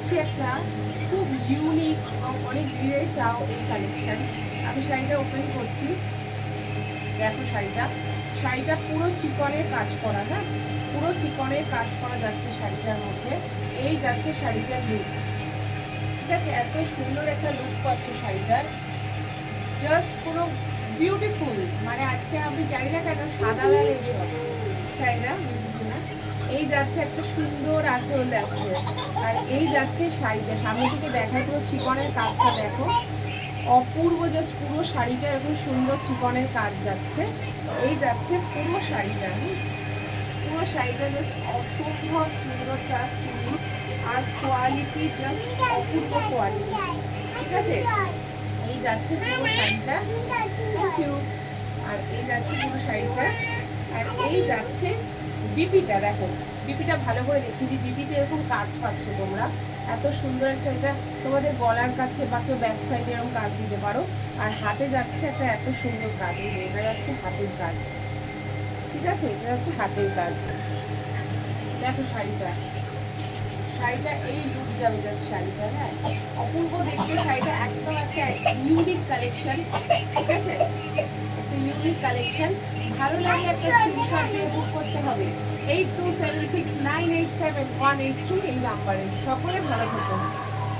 এসছি একটা খুব ইউনিক, অনেক ভিড়ে চাও এই কালেকশন। আমি শাড়িটা ওপেন করছি, দেখো শাড়িটা পুরো চিকনের কাজ করা, হ্যাঁ পুরো চিকনের কাজ করা যাচ্ছে শাড়িটার মধ্যে। এই যাচ্ছে শাড়িটার লুক, ঠিক আছে? এত সুন্দর একটা লুক পাচ্ছ শাড়িটার, জাস্ট পুরো বিউটিফুল। মানে আজকে আমি জানি না কেন সাদা লাল এইসব, তাই না? এই যাচ্ছে একটা সুন্দর আঁচল যাচ্ছে, আর এই যাচ্ছে শাড়িটা সামনে থেকে দেখায়, পুরো চিকনের কাজটা দেখো, অপূর্ব, জাস্ট পুরো শাড়িটা এরকম সুন্দর চিকনের কাজ যাচ্ছে। এই যাচ্ছে পুরো শাড়িটা, পুরো শাড়িটা জাস্ট অসম্ভব সুন্দর, ট্রাস্ট মি, আর কোয়ালিটি জাস্ট অপূর্ব কোয়ালিটি, ঠিক আছে? এই যাচ্ছে পুরো শাড়িটা, থ্যাংক ইউ। আর এই যাচ্ছে পুরো শাড়িটা, আর এই যাচ্ছে বিপিটা, দেখো বিপিটা ভালো করে দেখিয়ে দিই। বিপিতে এরকম কাজ পাচ্ছ তোমরা, এত সুন্দর একটা, এটা তোমাদের গলার কাছে বা কেউ ব্যাক সাইডে এরকম কাজ দিতে পারো। আর হাতে যাচ্ছে একটা এত সুন্দর কাজ, এই যে এটা যাচ্ছে হাতের কাজ, ঠিক আছে? এটা যাচ্ছে হাতের কাজ, দেখো শাড়িটা এই লুক যাবে জাস্ট শাড়িটা, হ্যাঁ অপূর্ব দেখতে শাড়িটা, একদম একটা ইউনিক কালেকশন, ঠিক আছে? একটা ইউনিক কালেকশন, ভালো লাগলে একটা স্ক্রিনশট দিয়ে বুক করতে হবে 8276987183 এই নাম্বারে। সকলে ভালো থাকুন।